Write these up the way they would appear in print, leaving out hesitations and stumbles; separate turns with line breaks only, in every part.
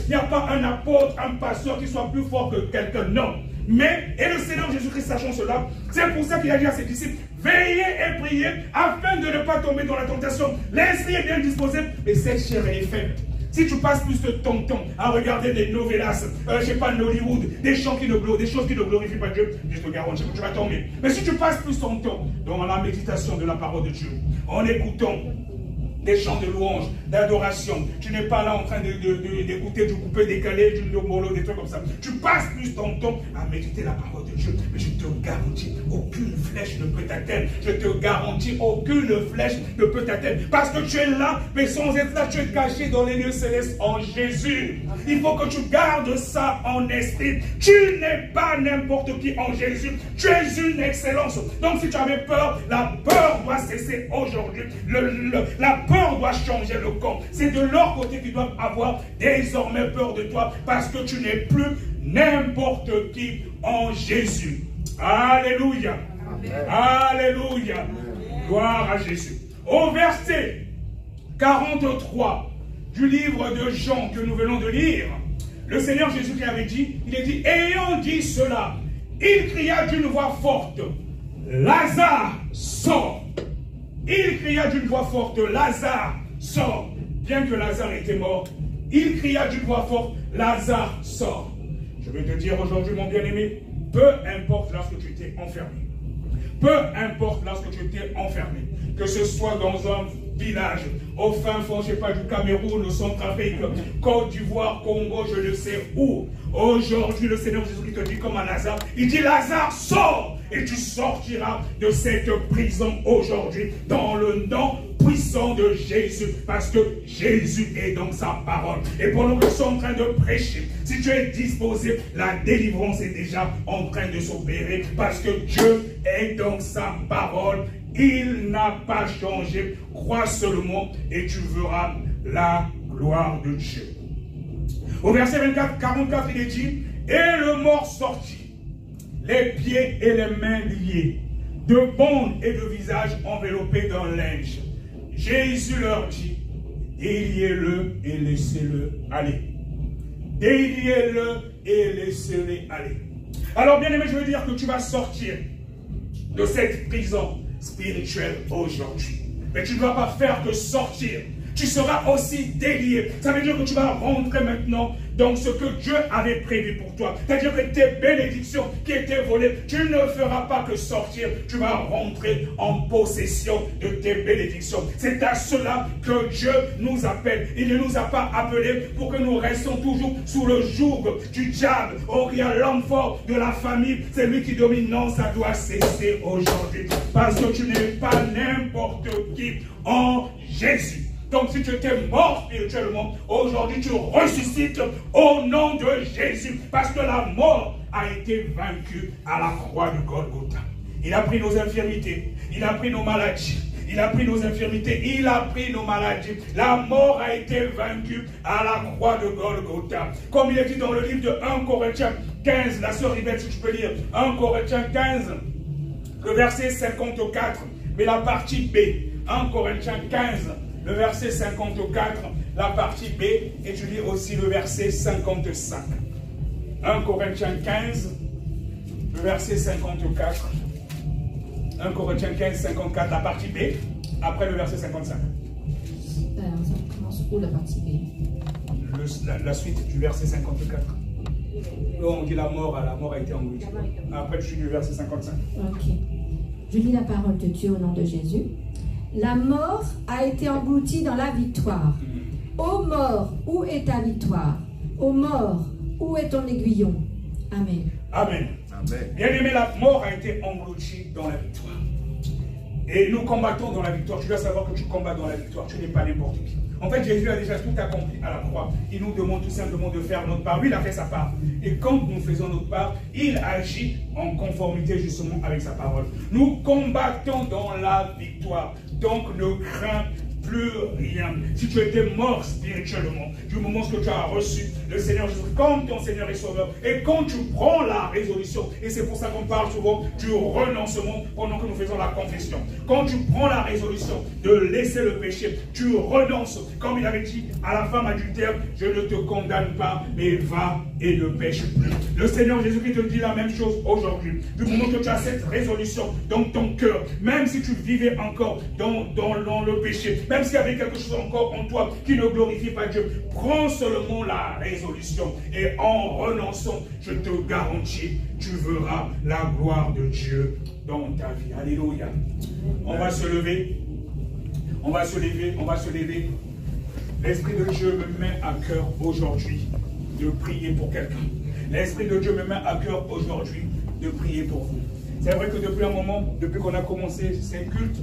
Il n'y a pas un apôtre, un pasteur qui soit plus fort que quelqu'un. Non. Mais, et le Seigneur Jésus-Christ sachant cela, c'est pour ça qu'il a dit à ses disciples, veillez et priez afin de ne pas tomber dans la tentation. L'esprit est bien disposé, mais cette chair est faible. Si tu passes plus de ton temps à regarder des novelas, je sais pas, Hollywood, des choses qui ne glorifient pas Dieu, je te garantis que tu vas tomber. Mais si tu passes plus ton temps dans la méditation de la parole de Dieu, en écoutant des chants de louange, d'adoration. Tu n'es pas là en train d'écouter du coupé décalé, du nomolo, des trucs comme ça. Tu passes plus ton temps à méditer la parole de Dieu. Mais je te garantis, aucune flèche ne peut t'atteindre. Je te garantis, aucune flèche ne peut t'atteindre. Parce que tu es là, mais sans être là, tu es caché dans les lieux célestes en Jésus. Il faut que tu gardes ça en esprit. Tu n'es pas n'importe qui en Jésus. Tu es une excellence. Donc si tu avais peur, la peur doit cesser aujourd'hui. La peur doit changer le camp. C'est de leur côté qu'ils doivent avoir désormais peur de toi parce que tu n'es plus n'importe qui en Jésus. Alléluia. Amen. Alléluia. Amen. Gloire à Jésus. Au verset 43 du livre de Jean que nous venons de lire, le Seigneur Jésus qui avait dit, il est dit, ayant dit cela, il cria d'une voix forte, Lazare, sort. Il cria d'une voix forte, Lazare, sort. Bien que Lazare était mort, il cria d'une voix forte, Lazare, sort. Je vais te dire aujourd'hui, mon bien-aimé, peu importe lorsque tu étais enfermé, peu importe lorsque tu étais enfermé, que ce soit dans un village, au fin fond, je ne sais pas, du Cameroun, au Centrafrique, Côte d'Ivoire, Congo, je ne sais où. Aujourd'hui, le Seigneur Jésus te dit comme à Lazare, il dit Lazare, sors! Et tu sortiras de cette prison aujourd'hui dans le nom puissant de Jésus. Parce que Jésus est dans sa parole. Et pendant que je suis en train de prêcher, si tu es disposé, la délivrance est déjà en train de s'opérer. Parce que Dieu est dans sa parole. Il n'a pas changé. Crois seulement et tu verras la gloire de Dieu. Au verset 44, il est dit, et le mort sortit, les pieds et les mains liés, de bandes et de visages enveloppés d'un linge. Jésus leur dit, déliez-le et laissez-le aller. Déliez-le et laissez-le aller. Alors bien aimé, je veux dire que tu vas sortir de cette prison spirituelle aujourd'hui. Mais tu ne dois pas faire que sortir. Tu seras aussi délié. Ça veut dire que tu vas rentrer maintenant dans ce que Dieu avait prévu pour toi. C'est-à-dire que tes bénédictions qui étaient volées, tu ne feras pas que sortir. Tu vas rentrer en possession de tes bénédictions. C'est à cela que Dieu nous appelle. Il ne nous a pas appelés pour que nous restions toujours sous le joug du diable. Oh, il y a l'homme fort de la famille. C'est lui qui domine. Non, ça doit cesser aujourd'hui. Parce que tu n'es pas n'importe qui en Jésus. Donc si tu étais mort spirituellement, aujourd'hui tu ressuscites au nom de Jésus. Parce que la mort a été vaincue à la croix de Golgotha. Il a pris nos infirmités, il a pris nos maladies, il a pris nos infirmités, il a pris nos maladies. La mort a été vaincue à la croix de Golgotha. Comme il est dit dans le livre de 1 Corinthiens 15, la sœur Yvette, si tu peux lire, 1 Corinthiens 15, le verset 54, mais la partie B, 1 Corinthiens 15, le verset 54, la partie B, et tu lis aussi le verset 55. 1 Corinthiens 15, le verset 54. 1 Corinthiens 15, 54, la partie B, après le verset 55.
Alors, ça commence où la partie B?
La suite du verset 54. Là, on dit la mort a été engloutie. Après, tu lis le verset 55.
Ok. Je lis la parole de Dieu au nom de Jésus. La mort a été engloutie dans la victoire. Ô mort, où est ta victoire? Ô mort, où est ton aiguillon? Amen.
Amen. Amen. Bien aimé, la mort a été engloutie dans la victoire. Et nous combattons dans la victoire. Tu dois savoir que tu combats dans la victoire. Tu n'es pas n'importe qui. En fait, Jésus a déjà tout accompli à la croix. Il nous demande tout simplement de faire notre part. Lui, il a fait sa part. Et quand nous faisons notre part, il agit en conformité justement avec sa parole. Nous combattons dans la victoire. Donc ne crains plus rien. Si tu étais mort spirituellement, du moment que tu as reçu le Seigneur Jésus comme ton Seigneur et Sauveur, et quand tu prends la résolution, et c'est pour ça qu'on parle souvent du renoncement pendant que nous faisons la confession. Quand tu prends la résolution de laisser le péché, tu renonces. Comme il avait dit à la femme adultère, je ne te condamne pas, mais va et ne pêche plus. Le Seigneur Jésus-Christ te dit la même chose aujourd'hui. Du moment que tu as cette résolution dans ton cœur, même si tu vivais encore dans le péché, même s'il y avait quelque chose encore en toi qui ne glorifie pas Dieu, prends seulement la résolution et en renonçant, je te garantis, tu verras la gloire de Dieu dans ta vie. Alléluia. On va se lever. On va se lever. On va se lever. L'Esprit de Dieu me met à cœur aujourd'hui de prier pour quelqu'un. L'Esprit de Dieu me met à cœur aujourd'hui de prier pour vous. C'est vrai que depuis un moment, depuis qu'on a commencé ces cultes,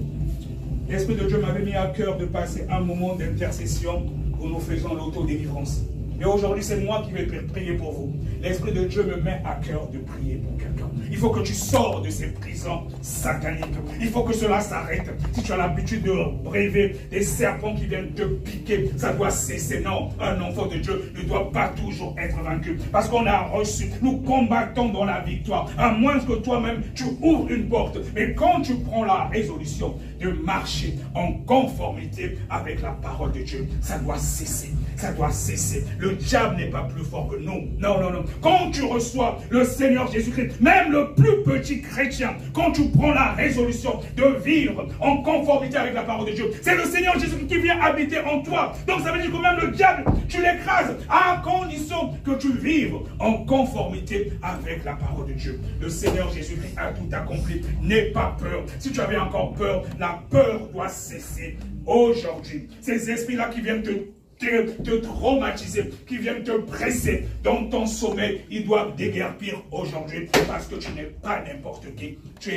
l'Esprit de Dieu m'avait mis à cœur de passer un moment d'intercession où nous faisons l'autodélivrance. Et aujourd'hui, c'est moi qui vais prier pour vous. L'Esprit de Dieu me met à cœur de prier pour quelqu'un. Il faut que tu sors de ces prisons sataniques. Il faut que cela s'arrête. Si tu as l'habitude de rêver des serpents qui viennent te piquer, ça doit cesser. Non, un enfant de Dieu ne doit pas toujours être vaincu. Parce qu'on a reçu, nous combattons dans la victoire. À moins que toi-même, tu ouvres une porte. Mais quand tu prends la résolution de marcher en conformité avec la parole de Dieu, ça doit cesser. Ça doit cesser. Le diable n'est pas plus fort que nous. Non, non, non. Quand tu reçois le Seigneur Jésus-Christ, même le plus petit chrétien, quand tu prends la résolution de vivre en conformité avec la parole de Dieu, c'est le Seigneur Jésus-Christ qui vient habiter en toi. Donc ça veut dire que même le diable, tu l'écrases à condition que tu vives en conformité avec la parole de Dieu. Le Seigneur Jésus-Christ a tout accompli. N'aie pas peur. Si tu avais encore peur, la peur doit cesser aujourd'hui. Ces esprits-là qui viennent te traumatiser, qui viennent te presser dans ton sommeil, ils doivent déguerpir aujourd'hui parce que tu n'es pas n'importe qui. Tu es